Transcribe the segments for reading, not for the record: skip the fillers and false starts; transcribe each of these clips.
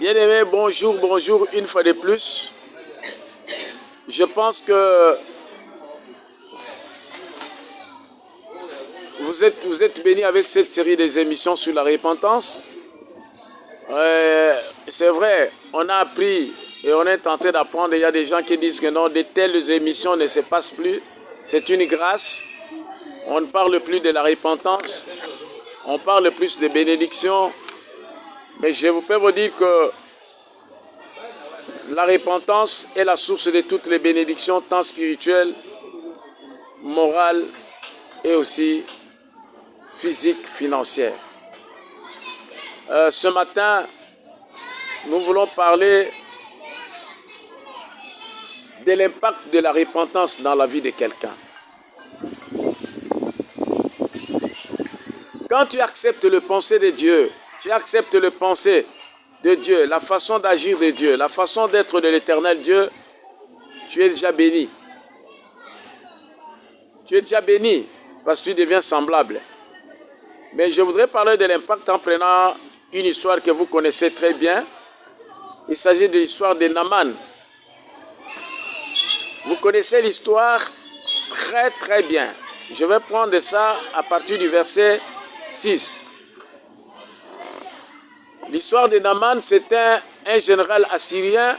Bien-aimés, bonjour, bonjour une fois de plus. Je pense que vous êtes bénis avec cette série des émissions sur la repentance. C'est vrai, on a appris et on est tenté d'apprendre. Il y a des gens qui disent que non, de telles émissions ne se passent plus. C'est une grâce. On ne parle plus de la repentance. On parle plus de bénédiction. Mais je peux vous dire que la repentance est la source de toutes les bénédictions, tant spirituelles, morales et aussi physiques, financières. Ce matin, nous voulons parler de l'impact de la repentance dans la vie de quelqu'un. Quand tu acceptes le pensée de Dieu, tu acceptes le pensée de Dieu, la façon d'agir de Dieu, la façon d'être de l'éternel Dieu, tu es déjà béni. Tu es déjà béni parce que tu deviens semblable. Mais je voudrais parler de l'impact en prenant une histoire que vous connaissez très bien. Il s'agit de l'histoire de Naaman. Vous connaissez l'histoire très très bien. Je vais prendre ça à partir du verset 6. L'histoire de Naaman, c'était un général assyrien,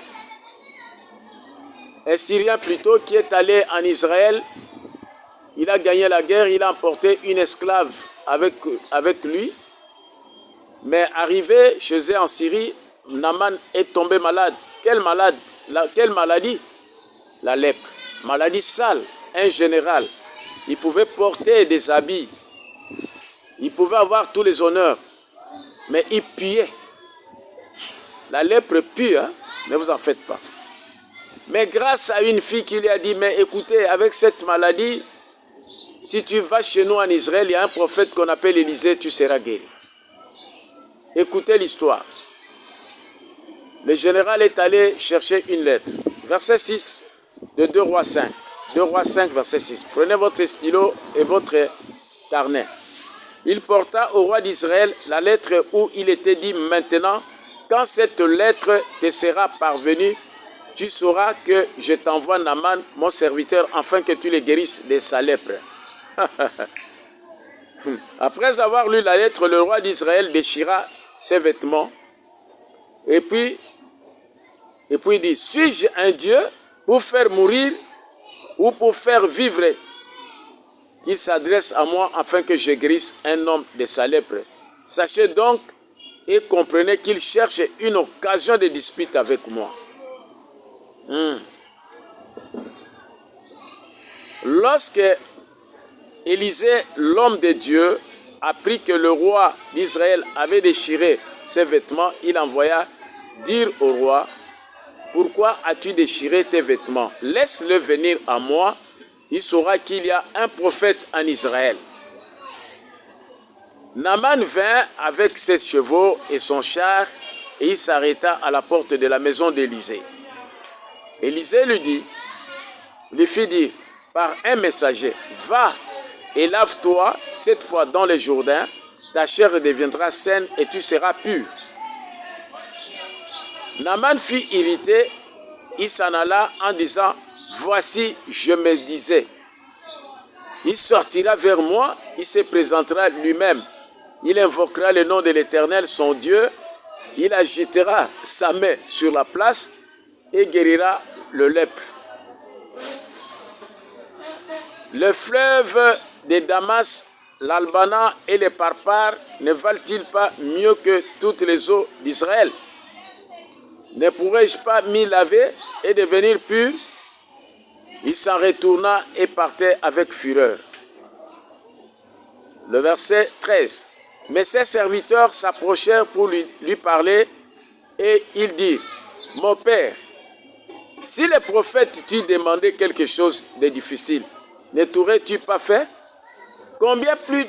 un Syrien plutôt, qui est allé en Israël. Il a gagné la guerre, il a emporté une esclave avec lui. Mais arrivé chez eux en Syrie, Naaman est tombé malade. Quelle maladie? La lèpre. Maladie sale. Un général. Il pouvait porter des habits. Il pouvait avoir tous les honneurs. Mais il puait. La lèpre pue, hein? Ne vous en faites pas. Mais grâce à une fille qui lui a dit, mais écoutez, avec cette maladie, si tu vas chez nous en Israël, il y a un prophète qu'on appelle Élisée, tu seras guéri. Écoutez l'histoire. Le général est allé chercher une lettre. Verset 6 de 2 Rois 5. 2 Rois 5, verset 6. Prenez votre stylo et votre carnet. Il porta au roi d'Israël la lettre où il était dit, maintenant, quand cette lettre te sera parvenue, tu sauras que je t'envoie Naaman, mon serviteur, afin que tu le guérisses de sa lèpre. Après avoir lu la lettre, le roi d'Israël déchira ses vêtements et puis il dit, suis-je un Dieu pour faire mourir ou pour faire vivre? Il s'adresse à moi afin que je guérisse un homme de sa lèpre. Sachez donc et comprenez qu'il cherche une occasion de dispute avec moi. Lorsque Élisée, l'homme de Dieu, apprit que le roi d'Israël avait déchiré ses vêtements, il envoya dire au roi, pourquoi as-tu déchiré tes vêtements? Laisse-le venir à moi, il saura qu'il y a un prophète en Israël. Naaman vint avec ses chevaux et son char et il s'arrêta à la porte de la maison d'Élisée. Élisée lui fit dire par un messager, va et lave-toi cette fois dans le Jourdain, ta chair deviendra saine et tu seras pur. Naaman fut irrité, il s'en alla en disant, voici, je me disais, il sortira vers moi, il se présentera lui-même, il invoquera le nom de l'Éternel, son Dieu, il agitera sa main sur la place et guérira le lèpre. Le fleuve de Damas, l'Albana et les Parpar ne valent-ils pas mieux que toutes les eaux d'Israël? Ne pourrais-je pas m'y laver et devenir pur? Il s'en retourna et partait avec fureur. Le verset 13. Mais ses serviteurs s'approchèrent pour lui parler et il dit, mon père, si le prophète t'eût demandé quelque chose de difficile, ne t'aurais-tu pas fait? Combien plus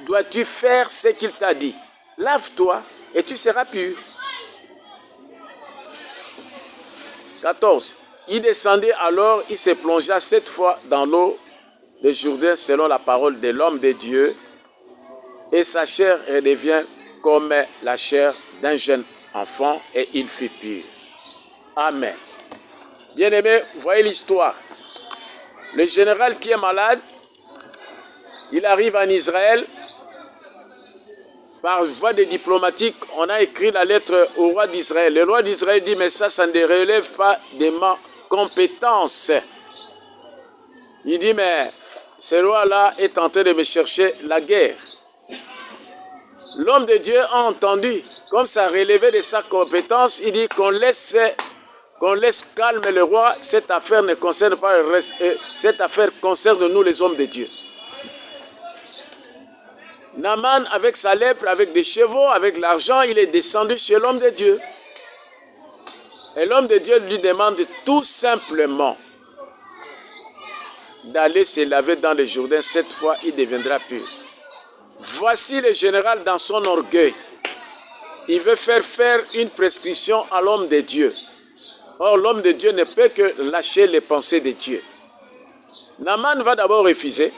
dois-tu faire ce qu'il t'a dit? Lave-toi et tu seras pur. 14. Il descendit alors, il se plongea 7 fois dans l'eau de Jourdain selon la parole de l'homme de Dieu, et sa chair redevient comme la chair d'un jeune enfant et il fut pur. Amen. Bien-aimés, voyez l'histoire. Le général qui est malade, il arrive en Israël. Par voie de diplomatique, on a écrit la lettre au roi d'Israël. Le roi d'Israël dit, mais ça ne relève pas de ma compétence. Il dit, mais ce roi-là est en train de me chercher la guerre. L'homme de Dieu a entendu, comme ça relevait de sa compétence, il dit qu'on laisse calme le roi, cette affaire ne concerne pas le reste, cette affaire concerne nous les hommes de Dieu. Naaman, avec sa lèpre, avec des chevaux, avec l'argent, il est descendu chez l'homme de Dieu. Et l'homme de Dieu lui demande tout simplement d'aller se laver dans le Jourdain. Cette fois, il deviendra pur. Voici le général dans son orgueil. Il veut faire une prescription à l'homme de Dieu. Or, l'homme de Dieu ne peut que lâcher les pensées de Dieu. Naaman va d'abord refuser.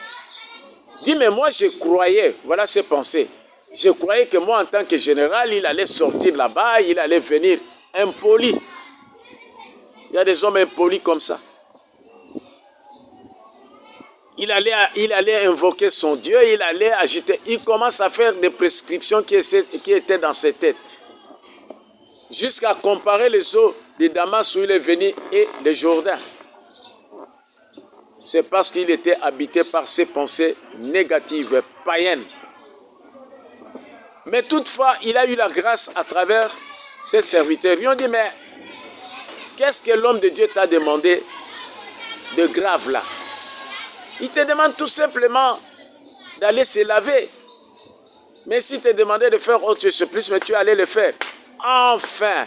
Dit, mais moi je croyais, voilà ses pensées, je croyais que moi en tant que général, il allait sortir là-bas, il allait venir impoli. Il y a des hommes impolis comme ça. Il allait invoquer son Dieu, il allait agiter. Il commence à faire des prescriptions qui étaient dans ses têtes. Jusqu'à comparer les eaux de Damas où il est venu et le Jourdain. C'est parce qu'il était habité par ses pensées négatives, païennes. Mais toutefois, il a eu la grâce à travers ses serviteurs. Ils lui ont dit, mais qu'est-ce que l'homme de Dieu t'a demandé de grave là? Il te demande tout simplement d'aller se laver. Mais s'il te demandait de faire autre chose plus, mais tu allais le faire. Enfin,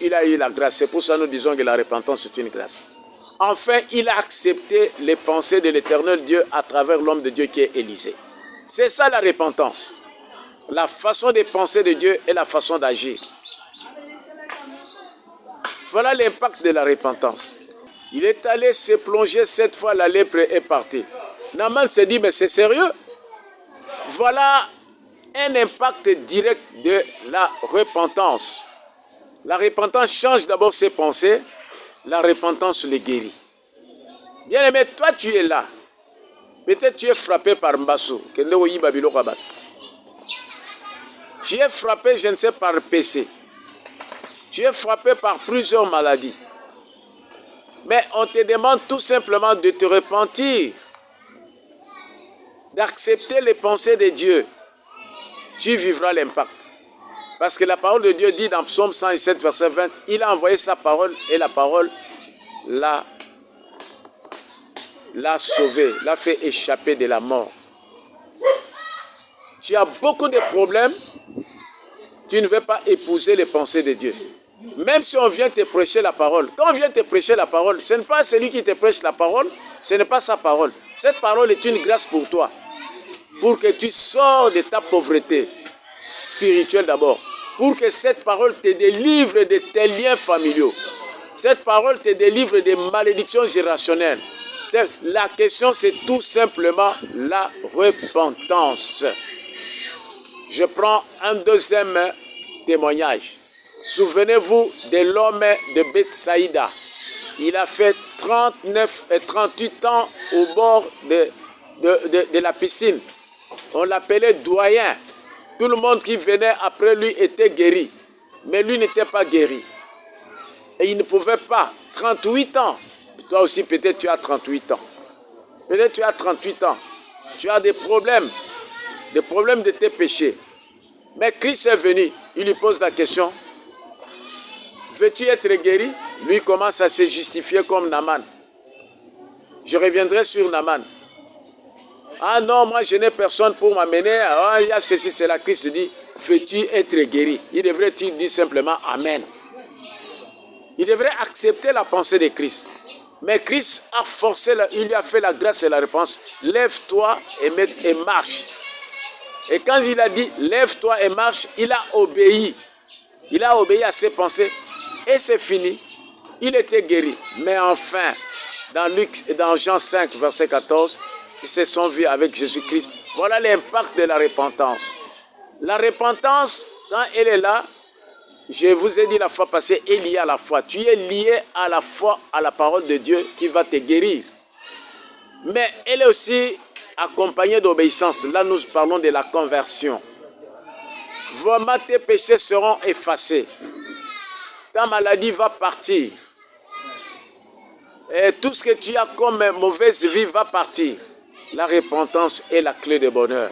il a eu la grâce. C'est pour ça que nous disons que la repentance, c'est une grâce. Enfin, il a accepté les pensées de l'Éternel Dieu à travers l'homme de Dieu qui est Élisée. C'est ça la repentance. La façon de penser de Dieu et la façon d'agir. Voilà l'impact de la repentance. Il est allé se plonger, cette fois la lèpre est partie. Naaman s'est dit, mais c'est sérieux? Voilà un impact direct de la repentance. La repentance change d'abord ses pensées. La repentance les guérit. Bien aimé, toi tu es là. Peut-être tu es frappé par Mbassou. Tu es frappé, je ne sais, par PC. Tu es frappé par plusieurs maladies. Mais on te demande tout simplement de te repentir. D'accepter les pensées de Dieu. Tu vivras l'impact. Parce que la parole de Dieu dit dans Psaume 107, verset 20, il a envoyé sa parole et la parole l'a sauvé, l'a fait échapper de la mort. Tu as beaucoup de problèmes, tu ne veux pas épouser les pensées de Dieu. Même si on vient te prêcher la parole, quand on vient te prêcher la parole, ce n'est pas celui qui te prêche la parole, ce n'est pas sa parole. Cette parole est une grâce pour toi, pour que tu sors de ta pauvreté spirituelle d'abord, pour que cette parole te délivre de tes liens familiaux. Cette parole te délivre des malédictions générationnelles. La question, c'est tout simplement la repentance. Je prends un deuxième témoignage. Souvenez-vous de l'homme de Bethsaïda. Il a fait 38 ans au bord de la piscine. On l'appelait doyen. Tout le monde qui venait après lui était guéri. Mais lui n'était pas guéri. Et il ne pouvait pas. 38 ans. Toi aussi, peut-être tu as 38 ans. Peut-être tu as 38 ans. Tu as des problèmes de tes péchés. Mais Christ est venu. Il lui pose la question. Veux-tu être guéri? Lui commence à se justifier comme Naaman. Je reviendrai sur Naaman. Ah non, moi je n'ai personne pour m'amener. Ah, il y a ceci, c'est là. Christ dit, veux-tu être guéri? Il devrait dire simplement Amen. Il devrait accepter la pensée de Christ. Mais Christ a forcé, il lui a fait la grâce et la réponse. Lève-toi et marche. Et quand il a dit, lève-toi et marche, il a obéi. Il a obéi à ses pensées. Et c'est fini. Il était guéri. Mais enfin, dans Jean 5, verset 14, ils se sont vus avec Jésus-Christ. Voilà l'impact de la repentance. La repentance Quand elle est là, je vous ai dit la fois passée, elle est liée à la foi. Tu es lié à la foi, à la parole de Dieu qui va te guérir. Mais elle est aussi accompagnée d'obéissance. Là, nous parlons de la conversion. Vraiment, tes péchés seront effacés. Ta maladie va partir. Et tout ce que tu as comme mauvaise vie va partir. La repentance est la clé du bonheur.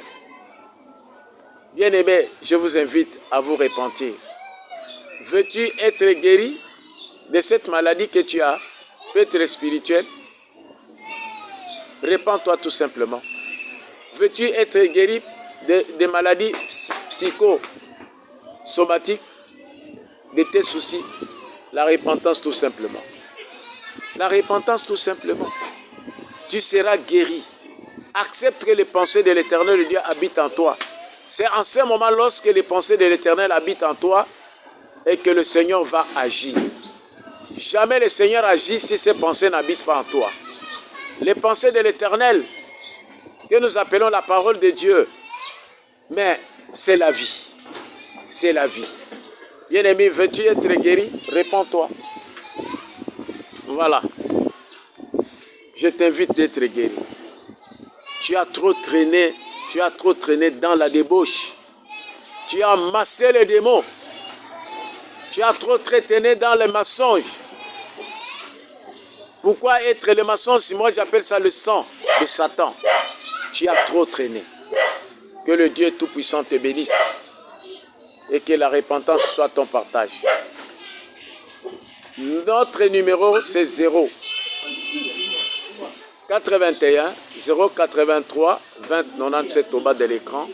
Bien-aimés, je vous invite à vous repentir. Veux-tu être guéri de cette maladie que tu as, peut-être spirituelle? Répands-toi tout simplement. Veux-tu être guéri de maladies psychosomatiques, de tes soucis? La repentance tout simplement. La repentance tout simplement. Tu seras guéri. Accepte que les pensées de l'Éternel de Dieu habitent en toi. C'est en ce moment, lorsque les pensées de l'Éternel habitent en toi, et que le Seigneur va agir. Jamais le Seigneur agit si ses pensées n'habitent pas en toi. Les pensées de l'Éternel, que nous appelons la parole de Dieu, mais c'est la vie. C'est la vie. Bien-aimé, veux-tu être guéri? Réponds-toi. Voilà. Je t'invite d'être guéri. Tu as trop traîné dans la débauche. Tu as amassé les démons. Tu as trop traîné dans les mensonges. Pourquoi être le mensonge? Moi, j'appelle ça le sang de Satan. Tu as trop traîné. Que le Dieu Tout-Puissant te bénisse. Et que la repentance soit ton partage. Notre numéro, c'est 0 81 083 20 97 au bas de l'écran.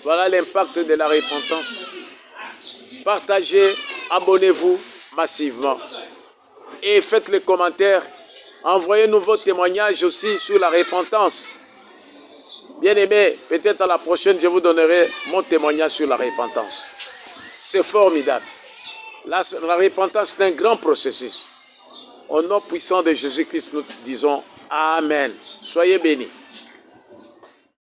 Voilà l'impact de la repentance. Partagez, abonnez-vous massivement. Et faites les commentaires. Envoyez-nous vos témoignages aussi sur la repentance. Bien-aimés, peut-être à la prochaine, je vous donnerai mon témoignage sur la repentance. C'est formidable. La repentance, c'est un grand processus. Au nom puissant de Jésus-Christ, nous disons Amen. Soyez bénis.